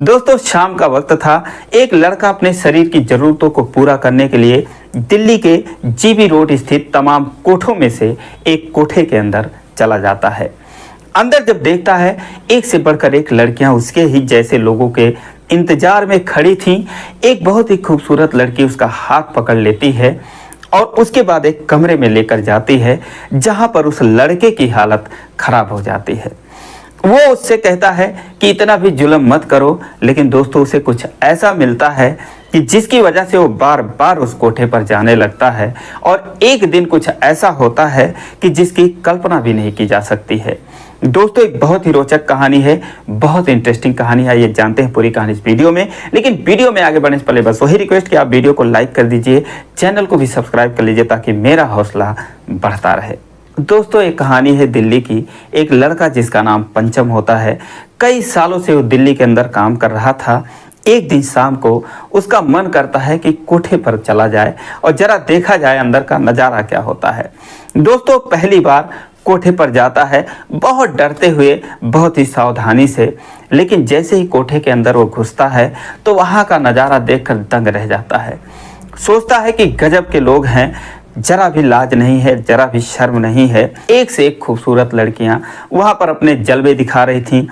दोस्तों शाम का वक्त था। एक लड़का अपने शरीर की जरूरतों को पूरा करने के लिए दिल्ली के जीबी रोड स्थित तमाम कोठों में से एक कोठे के अंदर चला जाता है। अंदर जब देखता है एक से बढ़कर एक लड़कियां उसके ही जैसे लोगों के इंतजार में खड़ी थीं। एक बहुत ही खूबसूरत लड़की उसका हाथ पकड़ लेती है और उसके बाद एक कमरे में लेकर जाती है जहां पर उस लड़के की हालत खराब हो जाती है। वो उससे कहता है कि इतना भी जुल्म मत करो, लेकिन दोस्तों उसे कुछ ऐसा मिलता है कि जिसकी वजह से वो बार बार उस कोठे पर जाने लगता है और एक दिन कुछ ऐसा होता है कि जिसकी कल्पना भी नहीं की जा सकती है। दोस्तों एक बहुत ही रोचक कहानी है, बहुत इंटरेस्टिंग कहानी है। ये जानते हैं पूरी कहानी इस वीडियो में, लेकिन वीडियो में आगे बढ़ने से पहले बस वही रिक्वेस्ट कि आप वीडियो को लाइक कर दीजिए, चैनल को भी सब्सक्राइब कर लीजिए ताकि मेरा हौसला बढ़ता रहे। दोस्तों एक कहानी है दिल्ली की। एक लड़का जिसका नाम पंचम होता है, कई सालों से वो दिल्ली के अंदर काम कर रहा था। एक दिन शाम को उसका मन करता है कि कोठे पर चला जाए और जरा देखा जाए अंदर का नज़ारा क्या होता है। दोस्तों पहली बार कोठे पर जाता है, बहुत डरते हुए, बहुत ही सावधानी से, लेकिन जैसे ही कोठे के अंदर वो घुसता है तो वहाँ का नज़ारा देखकर दंग रह जाता है। सोचता है कि गजब के लोग हैं, जरा भी लाज नहीं है, जरा भी शर्म नहीं है। एक से एक खूबसूरत लड़कियां वहां पर अपने जलवे दिखा रही थीं,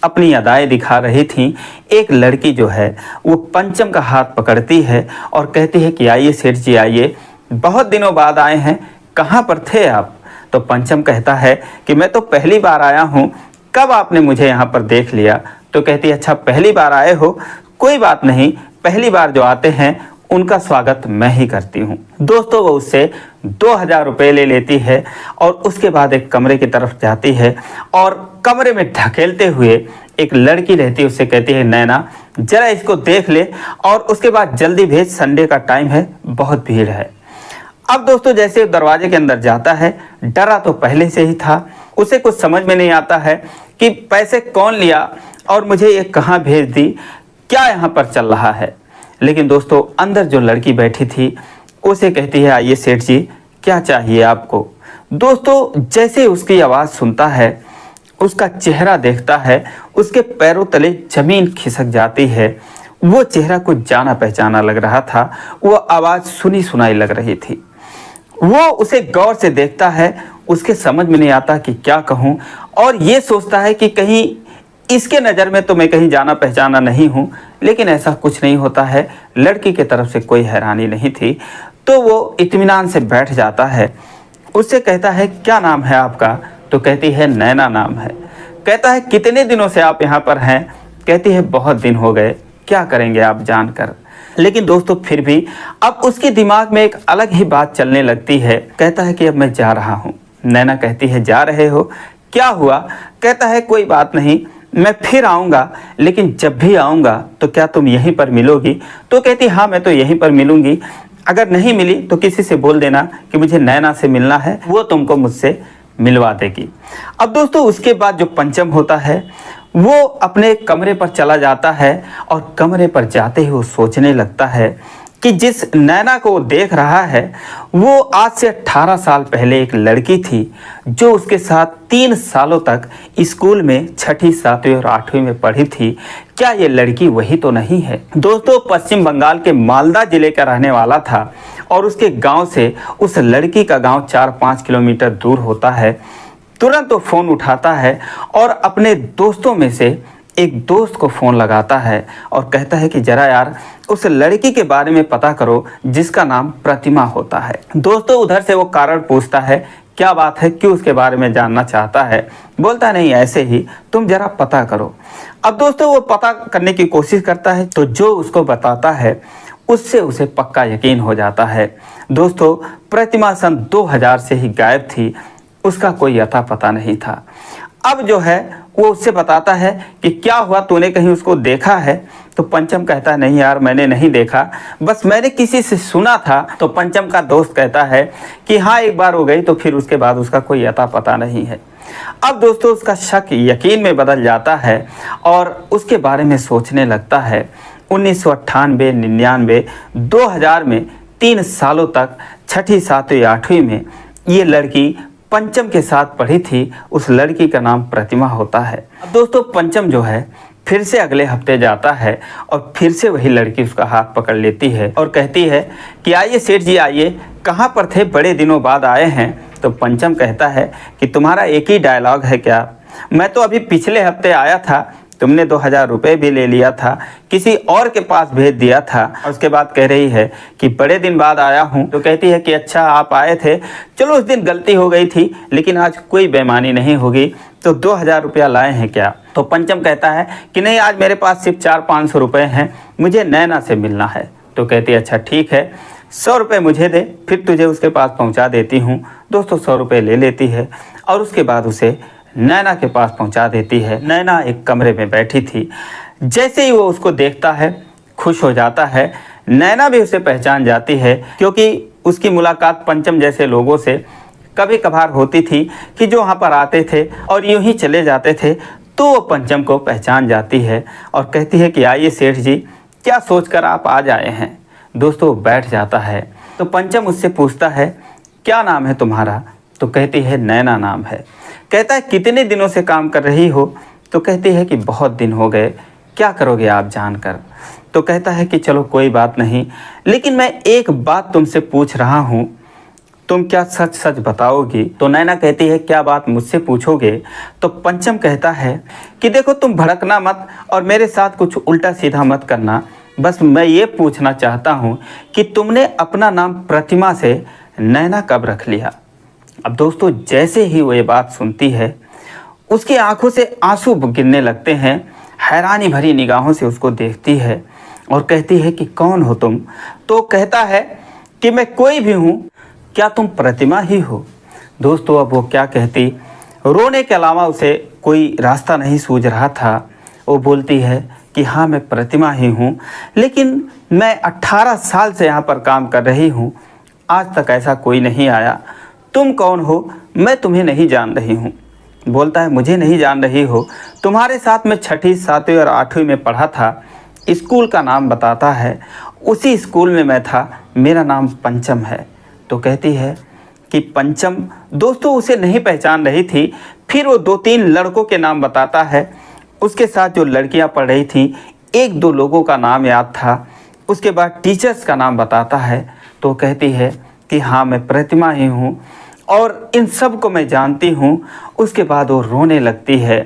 अपनी अदाएं दिखा रही थीं। एक लड़की जो है वो पंचम का हाथ पकड़ती है और कहती है कि आइए सेठ जी आइए, बहुत दिनों बाद आए हैं, कहाँ पर थे आप? तो पंचम कहता है कि मैं तो पहली बार आया हूँ, कब आपने मुझे यहाँ पर देख लिया? तो कहती है अच्छा पहली बार आए हो, कोई बात नहीं, पहली बार जो आते हैं उनका स्वागत मैं ही करती हूँ। दोस्तों वो उससे 2000 रुपये ले लेती है और उसके बाद एक कमरे की तरफ जाती है और कमरे में ढकेलते हुए एक लड़की रहती है, उससे कहती है नैना जरा इसको देख ले और उसके बाद जल्दी भेज, संडे का टाइम है, बहुत भीड़ है। अब दोस्तों जैसे दरवाजे के अंदर जाता है, डरा तो पहले से ही था, उसे कुछ समझ में नहीं आता है कि पैसे कौन लिया और मुझे ये कहाँ भेज दी, क्या यहाँ पर चल रहा है। लेकिन दोस्तों अंदर जो लड़की बैठी थी उसे कहती है आइए सेठ जी क्या चाहिए आपको। दोस्तों जैसे उसकी आवाज़ सुनता है, उसका चेहरा देखता है, उसके पैरों तले जमीन खिसक जाती है। वो चेहरा कुछ जाना पहचाना लग रहा था, वो आवाज़ सुनी सुनाई लग रही थी। वो उसे गौर से देखता है, उसके समझ में नहीं आता कि क्या कहूँ, और ये सोचता है कि कहीं इसके नज़र में तो मैं कहीं जाना पहचाना नहीं हूँ, लेकिन ऐसा कुछ नहीं होता है। लड़की की तरफ से कोई हैरानी नहीं थी, तो वो इत्मीनान से बैठ जाता है। उससे कहता है क्या नाम है आपका? तो कहती है नैना नाम है। कहता है कितने दिनों से आप यहाँ पर हैं? कहती है बहुत दिन हो गए, क्या करेंगे आप जानकर। लेकिन दोस्तों फिर भी अब उसके दिमाग में एक अलग ही बात चलने लगती है। कहता है कि अब मैं जा रहा हूँ। नैना कहती है जा रहे हो, क्या हुआ? कहता है कोई बात नहीं, मैं फिर आऊँगा, लेकिन जब भी आऊँगा तो क्या तुम यहीं पर मिलोगी? तो कहती हाँ मैं तो यहीं पर मिलूँगी, अगर नहीं मिली तो किसी से बोल देना कि मुझे नैना से मिलना है, वो तुमको मुझसे मिलवा देगी। अब दोस्तों उसके बाद जो पंचम होता है वो अपने कमरे पर चला जाता है और कमरे पर जाते ही वो सोचने लगता है कि जिस नैना को वो देख रहा है वो आज से 18 साल पहले एक लड़की थी जो उसके साथ 3 सालों तक स्कूल में 6ठी, 7वीं और 8वीं में पढ़ी थी। क्या ये लड़की वही तो नहीं है? दोस्तों पश्चिम बंगाल के मालदा जिले का रहने वाला था और उसके गांव से उस लड़की का गांव 4-5 किलोमीटर दूर होता है। तुरंत वो फ़ोन उठाता है और अपने दोस्तों में से एक दोस्त को फ़ोन लगाता है और कहता है कि ज़रा यार उस लड़की के बारे में पता करो जिसका नाम प्रतिमा होता है। दोस्तों उधर से वो कारण पूछता है क्या बात है, क्यों उसके बारे में जानना चाहता है? बोलता नहीं ऐसे ही, तुम ज़रा पता करो। अब दोस्तों वो पता करने की कोशिश करता है तो जो उसको बताता है उससे उसे पक्का यकीन हो जाता है। दोस्तों प्रतिमा सन 2000 से ही गायब थी, उसका कोई अता पता नहीं था। अब जो है वो उससे बताता है कि क्या हुआ, तूने कहीं उसको देखा है? तो पंचम कहता है नहीं यार मैंने नहीं देखा, बस मैंने किसी से सुना था। तो पंचम का दोस्त कहता है कि हाँ एक बार हो गई, तो फिर उसके बाद उसका कोई अता पता नहीं है। अब दोस्तों उसका शक यकीन में बदल जाता है और उसके बारे में सोचने लगता है। 1998, 99, 2000 में 3 सालों तक 6ठी, 7वीं, 8वीं में ये लड़की पंचम के साथ पढ़ी थी। उस लड़की का नाम प्रतिमा होता है। अब दोस्तों पंचम जो है फिर से अगले हफ्ते जाता है और फिर से वही लड़की उसका हाथ पकड़ लेती है और कहती है कि आइए सेठ जी आइए, कहाँ पर थे, बड़े दिनों बाद आए हैं। तो पंचम कहता है कि तुम्हारा एक ही डायलॉग है क्या, मैं तो अभी पिछले हफ्ते आया था, तुमने 2000 रुपये भी ले लिया था, किसी और के पास भेज दिया था। और उसके बाद कह रही है कि बड़े दिन बाद आया हूँ। तो कहती है कि अच्छा आप आए थे, चलो उस दिन गलती हो गई थी, लेकिन आज कोई बेईमानी नहीं होगी, तो 2000 रुपया लाए हैं क्या। तो पंचम कहता है कि नहीं, आज मेरे पास सिर्फ 400-500 रुपये हैं, मुझे नैना से मिलना है। तो कहती है अच्छा ठीक है, 100 रुपये मुझे दे, फिर तुझे उसके पास पहुँचा देती हूँ। दोस्तों 100 रुपये ले लेती है और उसके बाद उसे नैना के पास पहुंचा देती है। नैना एक कमरे में बैठी थी, जैसे ही वो उसको देखता है खुश हो जाता है। नैना भी उसे पहचान जाती है, क्योंकि उसकी मुलाकात पंचम जैसे लोगों से कभी कभार होती थी कि जो वहाँ पर आते थे और यूं ही चले जाते थे, तो वो पंचम को पहचान जाती है और कहती है कि आइए सेठ जी, क्या सोचकर आप आज आए हैं। दोस्तों बैठ जाता है। तो पंचम उससे पूछता है क्या नाम है तुम्हारा। तो कहती है नैना नाम है। कहता है कितने दिनों से काम कर रही हो। तो कहती है कि बहुत दिन हो गए, क्या करोगे आप जानकर। तो कहता है कि चलो कोई बात नहीं, लेकिन मैं एक बात तुमसे पूछ रहा हूँ, तुम क्या सच सच बताओगी। तो नैना कहती है क्या बात मुझसे पूछोगे। तो पंचम कहता है कि देखो तुम भड़कना मत और मेरे साथ कुछ उल्टा सीधा मत करना, बस मैं ये पूछना चाहता हूँ कि तुमने अपना नाम प्रतिमा से नैना कब रख लिया। अब दोस्तों जैसे ही वो ये बात सुनती है, उसकी आंखों से आंसू गिरने लगते हैं, हैरानी भरी निगाहों से उसको देखती है और कहती है कि कौन हो तुम। तो कहता है कि मैं कोई भी हूँ, क्या तुम प्रतिमा ही हो। दोस्तों अब वो क्या कहती, रोने के अलावा उसे कोई रास्ता नहीं सूझ रहा था। वो बोलती है कि हाँ मैं प्रतिमा ही हूँ, लेकिन मैं 18 साल से यहाँ पर काम कर रही हूँ, आज तक ऐसा कोई नहीं आया। तुम कौन हो, मैं तुम्हें नहीं जान रही हूँ। बोलता है मुझे नहीं जान रही हो, तुम्हारे साथ मैं 6ठी 7वीं और 8वीं में पढ़ा था। स्कूल का नाम बताता है, उसी स्कूल में मैं था, मेरा नाम पंचम है। तो कहती है कि पंचम, दोस्तों उसे नहीं पहचान रही थी। फिर वो 2-3 लड़कों के नाम बताता है, उसके साथ जो लड़कियां पढ़ रही थी 1-2 लोगों का नाम याद था। उसके बाद टीचर्स का नाम बताता है। तो कहती है कि हाँ मैं प्रतिमा ही हूँ और इन सब को मैं जानती हूँ। उसके बाद वो रोने लगती है,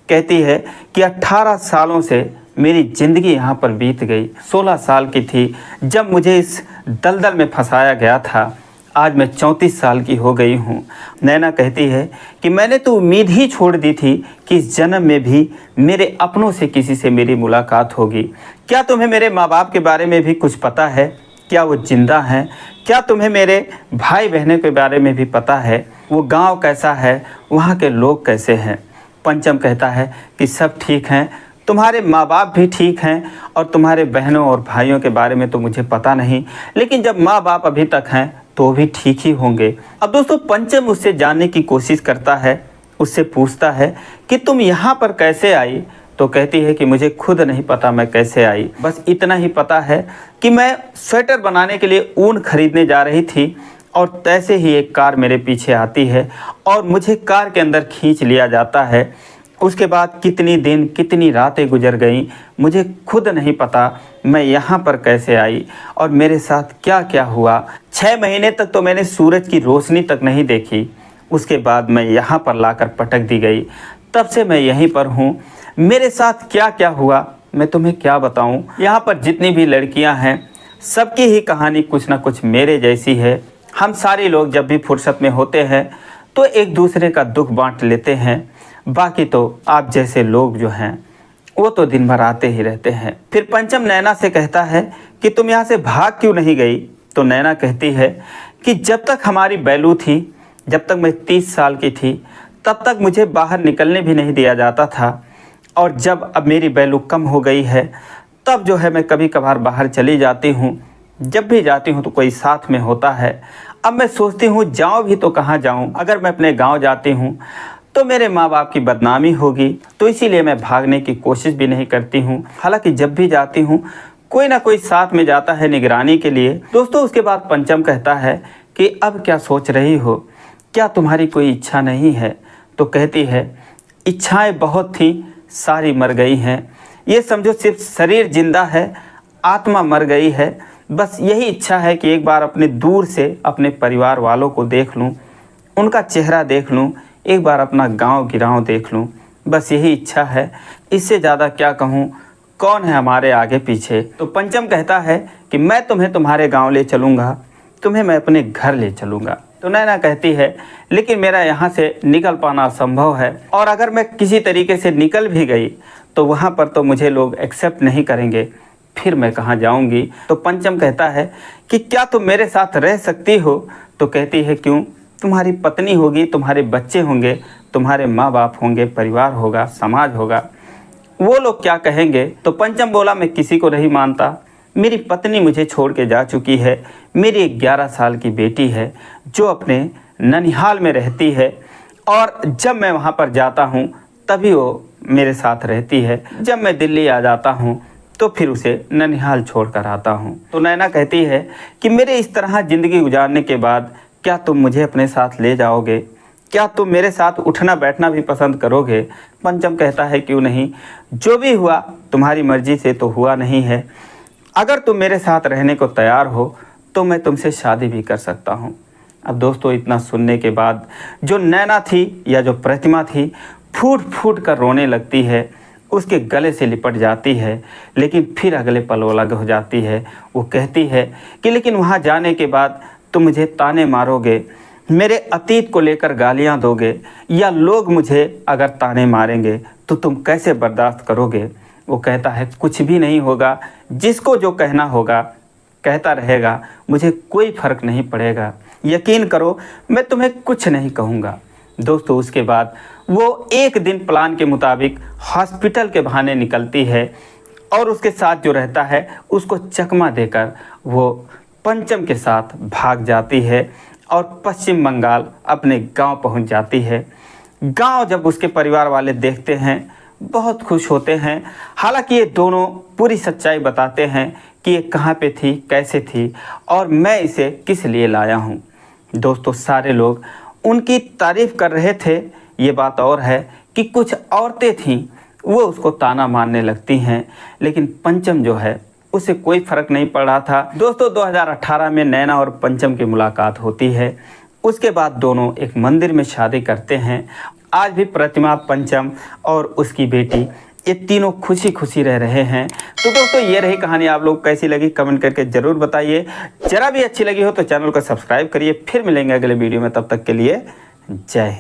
कहती है कि 18 सालों से मेरी ज़िंदगी यहाँ पर बीत गई। 16 साल की थी जब मुझे इस दलदल में फंसाया गया था, आज मैं 34 साल की हो गई हूँ। नैना कहती है कि मैंने तो उम्मीद ही छोड़ दी थी कि इस जन्म में भी मेरे अपनों से किसी से मेरी मुलाकात होगी। क्या तुम्हें मेरे माँ बाप के बारे में भी कुछ पता है, क्या वो जिंदा हैं, क्या तुम्हें मेरे भाई बहनों के बारे में भी पता है, वो गांव कैसा है, वहाँ के लोग कैसे हैं। पंचम कहता है कि सब ठीक हैं, तुम्हारे माँ बाप भी ठीक हैं और तुम्हारे बहनों और भाइयों के बारे में तो मुझे पता नहीं, लेकिन जब माँ बाप अभी तक हैं तो भी ठीक ही होंगे। अब दोस्तों पंचम उससे जानने की कोशिश करता है, उससे पूछता है कि तुम यहाँ पर कैसे आई। तो कहती है कि मुझे खुद नहीं पता मैं कैसे आई, बस इतना ही पता है कि मैं स्वेटर बनाने के लिए ऊन खरीदने जा रही थी और तैसे ही एक कार मेरे पीछे आती है और मुझे कार के अंदर खींच लिया जाता है। उसके बाद कितनी दिन कितनी रातें गुजर गईं, मुझे खुद नहीं पता मैं यहाँ पर कैसे आई और मेरे साथ क्या क्या हुआ। 6 महीने तक तो मैंने सूरज की रोशनी तक नहीं देखी, उसके बाद मैं यहाँ पर लाकर पटक दी गई, तब से मैं यहीं पर हूँ। मेरे साथ क्या क्या हुआ मैं तुम्हें क्या बताऊँ। यहाँ पर जितनी भी लड़कियाँ हैं सबकी ही कहानी कुछ ना कुछ मेरे जैसी है। हम सारे लोग जब भी फुर्सत में होते हैं तो एक दूसरे का दुख बांट लेते हैं, बाकी तो आप जैसे लोग जो हैं वो तो दिन भर आते ही रहते हैं। फिर पंचम नैना से कहता है कि तुम यहाँ से भाग क्यों नहीं गई। तो नैना कहती है कि जब तक हमारी बैलू थी, जब तक मैं 30 साल की थी, तब तक मुझे बाहर निकलने भी नहीं दिया जाता था, और जब अब मेरी बैलू कम हो गई है तब जो है मैं कभी कभार बाहर चली जाती हूँ। जब भी जाती हूँ तो कोई साथ में होता है। अब मैं सोचती हूँ जाऊँ भी तो कहाँ जाऊँ, अगर मैं अपने गाँव जाती हूँ तो मेरे माँ बाप की बदनामी होगी, तो इसीलिए मैं भागने की कोशिश भी नहीं करती हूँ। हालांकि जब भी जाती हूँ कोई ना कोई साथ में जाता है निगरानी के लिए। दोस्तों उसके बाद पंचम कहता है कि अब क्या सोच रही हो, क्या तुम्हारी कोई इच्छा नहीं है। तो कहती है इच्छाएं बहुत थी, सारी मर गई हैं, ये समझो सिर्फ शरीर जिंदा है, आत्मा मर गई है। बस यही इच्छा है कि एक बार अपने दूर से अपने परिवार वालों को देख लूँ, उनका चेहरा देख लूँ, एक बार अपना गांव गिरांव देख लूँ। बस यही इच्छा है, इससे ज़्यादा क्या कहूँ। कौन है हमारे आगे पीछे। तो पंचम कहता है कि मैं तुम्हें तुम्हारे गांव ले चलूँगा, तुम्हें मैं अपने घर ले चलूँगा। तो नैना कहती है लेकिन मेरा यहाँ से निकल पाना असंभव है, और अगर मैं किसी तरीके से निकल भी गई तो वहाँ पर तो मुझे लोग एक्सेप्ट नहीं करेंगे, फिर मैं कहाँ जाऊँगी। तो पंचम कहता है कि क्या तुम मेरे साथ रह सकती हो। तो कहती है क्यों, तुम्हारी पत्नी होगी, तुम्हारे बच्चे होंगे, तुम्हारे माँ बाप होंगे, परिवार होगा, समाज होगा, वो लोग क्या कहेंगे। तो पंचम बोला मैं किसी को नहीं मानता, मेरी पत्नी मुझे छोड़ के जा चुकी है, मेरी 11 साल की बेटी है जो अपने ननिहाल में रहती है, और जब मैं वहाँ पर जाता हूँ तभी वो मेरे साथ रहती है, जब मैं दिल्ली आ जाता हूँ तो फिर उसे ननिहाल छोड़ कर आता हूँ। तो नैना कहती है कि मेरे इस तरह ज़िंदगी गुजारने के बाद क्या तुम मुझे अपने साथ ले जाओगे, क्या तुम मेरे साथ उठना बैठना भी पसंद करोगे। पंचम कहता है क्यों नहीं, जो भी हुआ तुम्हारी मर्जी से तो हुआ नहीं है, अगर तुम मेरे साथ रहने को तैयार हो तो मैं तुमसे शादी भी कर सकता हूँ। अब दोस्तों इतना सुनने के बाद जो नैना थी या जो प्रतिमा थी फूट फूट कर रोने लगती है, उसके गले से लिपट जाती है, लेकिन फिर अगले पल वो अलग हो जाती है। वो कहती है कि लेकिन वहाँ जाने के बाद तुम मुझे ताने मारोगे, मेरे अतीत को लेकर गालियाँ दोगे, या लोग मुझे अगर ताने मारेंगे तो तुम कैसे बर्दाश्त करोगे। वो कहता है कुछ भी नहीं होगा, जिसको जो कहना होगा कहता रहेगा, मुझे कोई फ़र्क नहीं पड़ेगा, यकीन करो मैं तुम्हें कुछ नहीं कहूँगा। दोस्तों उसके बाद वो एक दिन प्लान के मुताबिक हॉस्पिटल के बहाने निकलती है, और उसके साथ जो रहता है उसको चकमा देकर वो पंचम के साथ भाग जाती है और पश्चिम बंगाल अपने गांव पहुंच जाती है। गांव जब उसके परिवार वाले देखते हैं बहुत खुश होते हैं। हालांकि ये दोनों पूरी सच्चाई बताते हैं कि ये कहाँ पे थी, कैसे थी, और मैं इसे किस लिए लाया हूँ। दोस्तों सारे लोग उनकी तारीफ़ कर रहे थे। ये बात और है कि कुछ औरतें थीं वो उसको ताना मारने लगती हैं, लेकिन पंचम जो है उसे कोई फ़र्क नहीं पड़ रहा था। दोस्तों 2018 में नैना और पंचम की मुलाकात होती है। उसके बाद दोनों एक मंदिर में शादी करते हैं। आज भी प्रतिमा, पंचम और उसकी बेटी ये तीनों खुशी खुशी रह रहे हैं। तो दोस्तों ये रही कहानी, आप लोग कैसी लगी कमेंट करके ज़रूर बताइए। जरा भी अच्छी लगी हो तो चैनल को सब्सक्राइब करिए। फिर मिलेंगे अगले वीडियो में, तब तक के लिए जय हिंद।